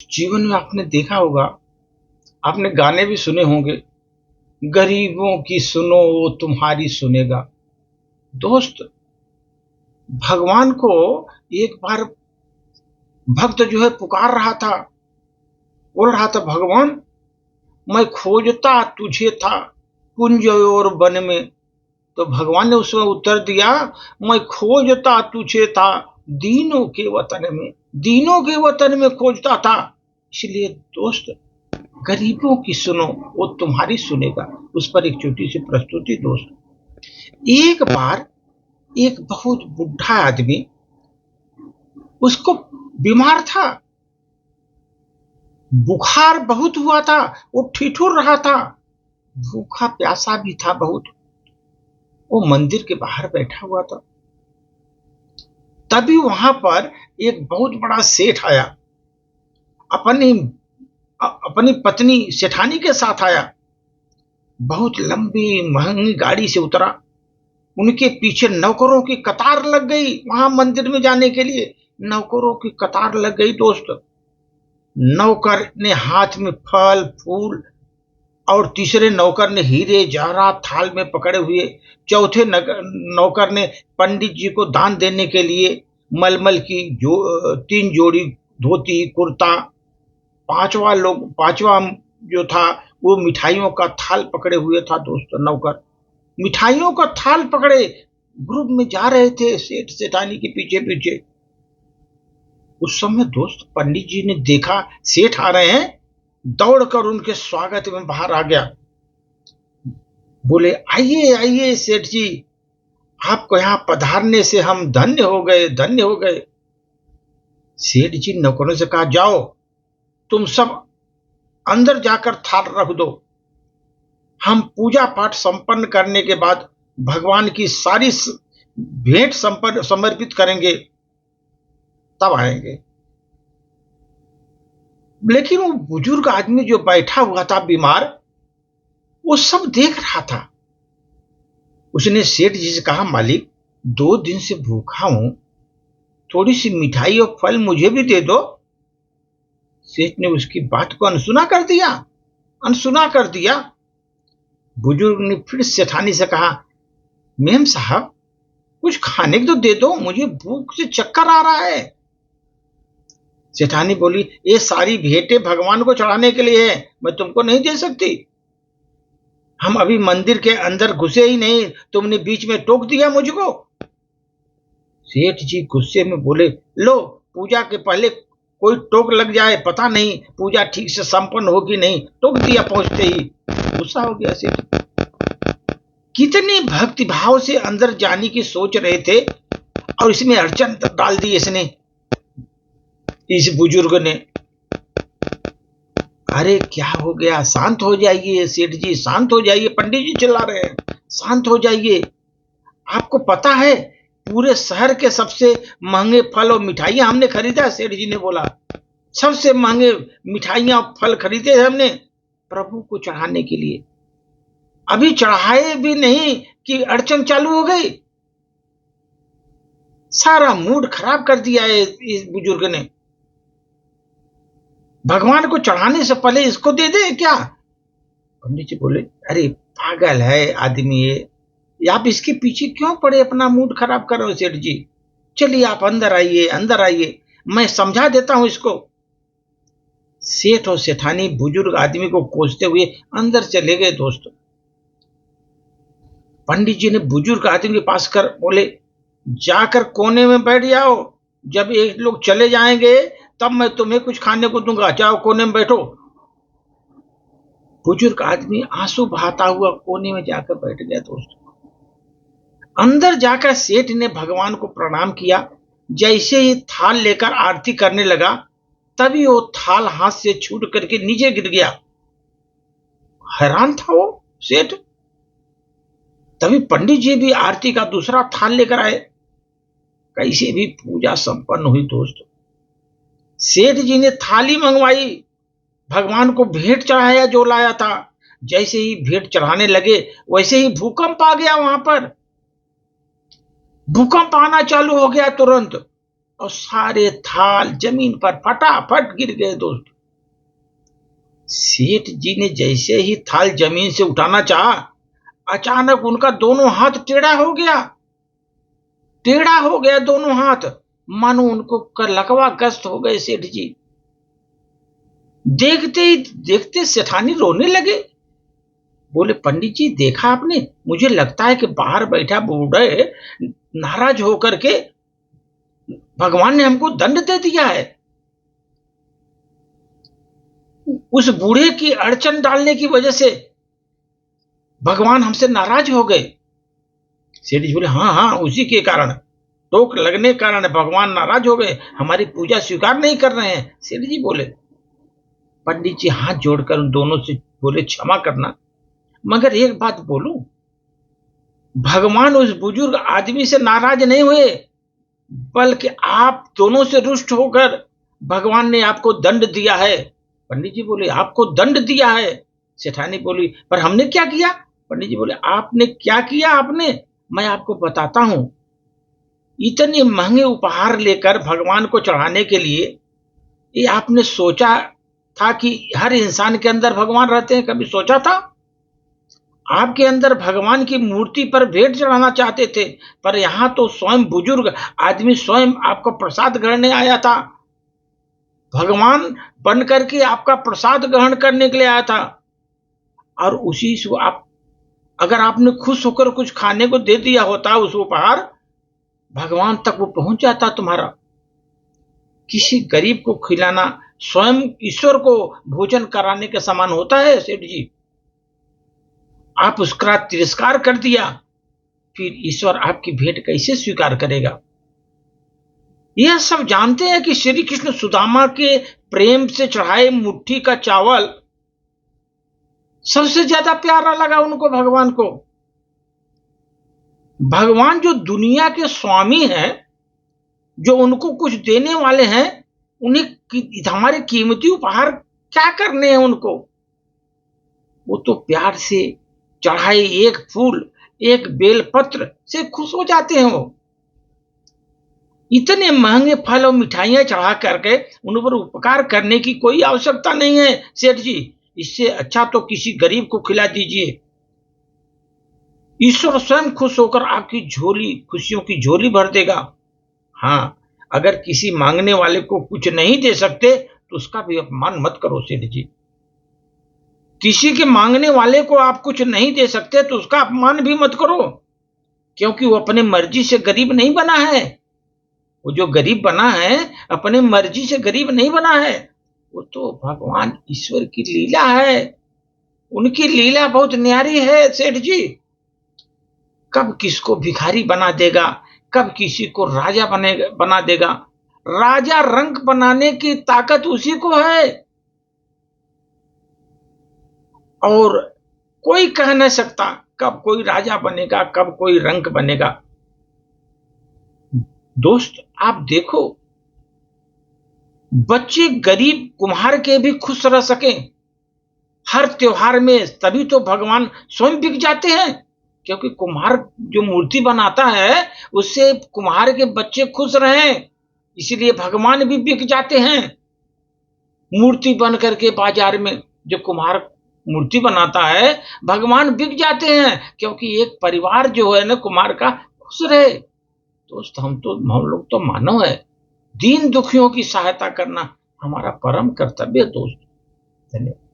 जीवन में आपने देखा होगा, आपने गाने भी सुने होंगे, गरीबों की सुनो वो तुम्हारी सुनेगा। दोस्त, भगवान को एक बार भक्त जो है पुकार रहा था, बोल रहा था, भगवान मैं खोजता तुझे था कुंज और वन में। तो भगवान ने उसमें उत्तर दिया, मैं खोजता तुझे था दीनों के वतन में, दीनों के वतन में खोजता था। इसलिए दोस्त, गरीबों की सुनो वो तुम्हारी सुनेगा। उस पर एक छोटी सी प्रस्तुति दोस्त। एक बार एक बहुत बुढ़ा आदमी, उसको बीमार था, बुखार बहुत हुआ था, वो ठिठुर रहा था, भूखा प्यासा भी था बहुत। वो मंदिर के बाहर बैठा हुआ था। तभी वहां पर एक बहुत बड़ा सेठ आया, अपनी अपनी पत्नी सेठानी के साथ आया। बहुत लंबी महंगी गाड़ी से उतरा, उनके पीछे नौकरों की कतार लग गई। वहां मंदिर में जाने के लिए नौकरों की कतार लग गई दोस्त। नौकर ने हाथ में फल फूल, और तीसरे नौकर ने हीरे जवाहरात थाल में पकड़े हुए, चौथे नौकर ने पंडित जी को दान देने के लिए मलमल की 3 जोड़ी धोती कुर्ता, पांचवा जो था वो मिठाइयों का थाल पकड़े हुए था दोस्त। नौकर मिठाइयों का थाल पकड़े ग्रुप में जा रहे थे सेठ सेठानी के पीछे पीछे। उस समय दोस्त पंडित जी ने देखा सेठ आ रहे हैं, दौड़कर उनके स्वागत में बाहर आ गया। बोले, आइए आइए सेठ जी, आपको यहां पधारने से हम धन्य हो गए, धन्य हो गए। सेठ जी नौकरों से कहा, जाओ तुम सब अंदर जाकर थाल रख दो, हम पूजा पाठ संपन्न करने के बाद भगवान की सारी भेंट समर्पित करेंगे, तब आएंगे। लेकिन वो बुजुर्ग आदमी जो बैठा हुआ था बीमार, वो सब देख रहा था। उसने सेठ जी से कहा, मालिक 2 दिन से भूखा हूं, थोड़ी सी मिठाई और फल मुझे भी दे दो। सेठ ने उसकी बात को अनसुना कर दिया, अनसुना कर दिया। बुजुर्ग ने फिर सेठानी से कहा, मेम साहब कुछ खाने को तो दे दो, मुझे भूख से चक्कर आ रहा है। सेठानी बोली, ये सारी भेंटें भगवान को चढ़ाने के लिए है, मैं तुमको नहीं दे सकती। हम अभी मंदिर के अंदर घुसे ही नहीं, तुमने बीच में टोक दिया मुझको। सेठ जी गुस्से में बोले, लो पूजा के पहले कोई टोक लग जाए, पता नहीं पूजा ठीक से संपन्न होगी नहीं, टोक दिया पहुंचते ही। गुस्सा हो गया सेठ। कितनी भक्ति भाव से अंदर जाने की सोच रहे थे, और इसमें अड़चन डाल दी इसने, इस बुजुर्ग ने। अरे क्या हो गया, शांत हो जाइए सेठ जी, शांत हो जाइए, पंडित जी चिल्ला रहे हैं, शांत हो जाइए। आपको पता है पूरे शहर के सबसे महंगे फल और मिठाइयां हमने खरीदा। सेठ जी ने बोला, सबसे महंगे मिठाइयां फल खरीदे हमने प्रभु को चढ़ाने के लिए, अभी चढ़ाए भी नहीं कि अड़चन चालू हो गई। सारा मूड खराब कर दिया है इस बुजुर्ग ने। भगवान को चढ़ाने से पहले इसको दे दे क्या? पंडित जी बोले, अरे पागल है आदमी ये, आप इसके पीछे क्यों पड़े, अपना मूड खराब कर रहे हो सेठ जी। चलिए आप अंदर आइए, अंदर आइए, मैं समझा देता हूं इसको। सेठ और सेठानी बुजुर्ग आदमी को कोसते हुए अंदर चले गए दोस्त। पंडित जी ने बुजुर्ग आदमी के पास कर बोले, जाकर कोने में बैठ जाओ, जब एक लोग चले जाएंगे तब मैं तुम्हें कुछ खाने को दूंगा, जाओ कोने में बैठो। बुजुर्ग आदमी आंसू बहाता हुआ कोने में जाकर बैठ गया दोस्त। अंदर जाकर सेठ ने भगवान को प्रणाम किया। जैसे ही थाल लेकर आरती करने लगा, तभी वो थाल हाथ से छूट करके नीचे गिर गया। हैरान था वो सेठ। तभी पंडित जी भी आरती का दूसरा थाल लेकर आए। कैसे भी पूजा संपन्न हुई दोस्त। सेठ जी ने थाली मंगवाई, भगवान को भेंट चढ़ाया जो लाया था। जैसे ही भेंट चढ़ाने लगे, वैसे ही भूकंप आ गया वहां पर। भूकंप आना चालू हो गया तुरंत। और सारे थाल जमीन पर फटाफट गिर गए दोस्त। सेठ जी ने जैसे ही थाल जमीन से उठाना चाहा, अचानक उनका दोनों हाथ टेढ़ा हो गया दोनों हाथ, मानो उनको लकवा ग्रस्त हो गए सेठ जी। देखते ही देखते सेठानी रोने लगे। बोले, पंडित जी देखा आपने, मुझे लगता है कि बाहर बैठा बूढ़े नाराज होकर के भगवान ने हमको दंड दे दिया है। उस बूढ़े की अड़चन डालने की वजह से भगवान हमसे नाराज हो गए। सेठ जी बोले, हाँ हाँ, उसी के कारण, टोक लगने के कारण भगवान नाराज हो गए, हमारी पूजा स्वीकार नहीं कर रहे हैं। सेठ जी बोले। पंडित जी हाथ जोड़कर उन दोनों से बोले, क्षमा करना, मगर एक बात बोलूं, भगवान उस बुजुर्ग आदमी से नाराज नहीं हुए, बल्कि आप दोनों से रुष्ट होकर भगवान ने आपको दंड दिया है। पंडित जी बोले, आपको दंड दिया है? सेठानी बोली, पर हमने क्या किया? पंडित जी बोले, आपने क्या किया? आपने, मैं आपको बताता हूं। इतने महंगे उपहार लेकर भगवान को चढ़ाने के लिए, ये आपने सोचा था कि हर इंसान के अंदर भगवान रहते हैं? कभी सोचा था? आपके अंदर भगवान की मूर्ति पर भेंट चढ़ाना चाहते थे, पर यहां तो स्वयं बुजुर्ग आदमी स्वयं आपको प्रसाद ग्रहण आया था, भगवान बन करके आपका प्रसाद ग्रहण करने के लिए आया था। और उसी से आप, अगर आपने खुश होकर कुछ खाने को दे दिया होता उस उपहार, भगवान तक वो पहुंच जाता तुम्हारा। किसी गरीब को खिलाना स्वयं ईश्वर को भोजन कराने के समान होता है सेठ जी। आप उसका तिरस्कार कर दिया, फिर ईश्वर आपकी भेंट कैसे स्वीकार करेगा? यह सब जानते हैं कि श्री कृष्ण सुदामा के प्रेम से चढ़ाए मुट्ठी का चावल सबसे ज्यादा प्यारा लगा उनको, भगवान को। भगवान जो दुनिया के स्वामी हैं, जो उनको कुछ देने वाले हैं, उन्हें हमारे कीमती उपहार क्या करने हैं उनको? वो तो प्यार से चढ़ाए एक फूल, एक बेलपत्र से खुश हो जाते हैं। वो इतने महंगे फल और मिठाइयां चढ़ा करके उन पर उपकार करने की कोई आवश्यकता नहीं है सेठ जी। इससे अच्छा तो किसी गरीब को खिला दीजिए, ईश्वर स्वयं खुश होकर आपकी झोली, खुशियों की झोली भर देगा। हाँ, अगर किसी मांगने वाले को कुछ नहीं दे सकते तो उसका भी अपमान मत करो सेठ जी। किसी के मांगने वाले को आप कुछ नहीं दे सकते तो उसका अपमान भी मत करो, क्योंकि वो अपने मर्जी से गरीब नहीं बना है। वो जो गरीब बना है, अपने मर्जी से गरीब नहीं बना है, वो तो भगवान ईश्वर की लीला है। उनकी लीला बहुत न्यारी है सेठ जी। कब किसको भिखारी बना देगा, कब किसी को राजा बना देगा। राजा रंक बनाने की ताकत उसी को है, और कोई कह नहीं सकता कब कोई राजा बनेगा, कब कोई रंक बनेगा। दोस्त आप देखो, बच्चे गरीब कुम्हार के भी खुश रह सके हर त्योहार में, तभी तो भगवान स्वयं बिक जाते हैं। क्योंकि कुम्हार जो मूर्ति बनाता है, उससे कुम्हार के बच्चे खुश रहें, इसलिए भगवान भी बिक जाते हैं। मूर्ति बन करके बाजार में जो कुम्हार मूर्ति बनाता है, भगवान बिक जाते हैं, क्योंकि एक परिवार जो है ना कुम्हार का, खुश रहे। दोस्त हम लोग तो मानव है, दीन दुखियों की सहायता करना हमारा परम कर्तव्य है दोस्त। धन्यवाद।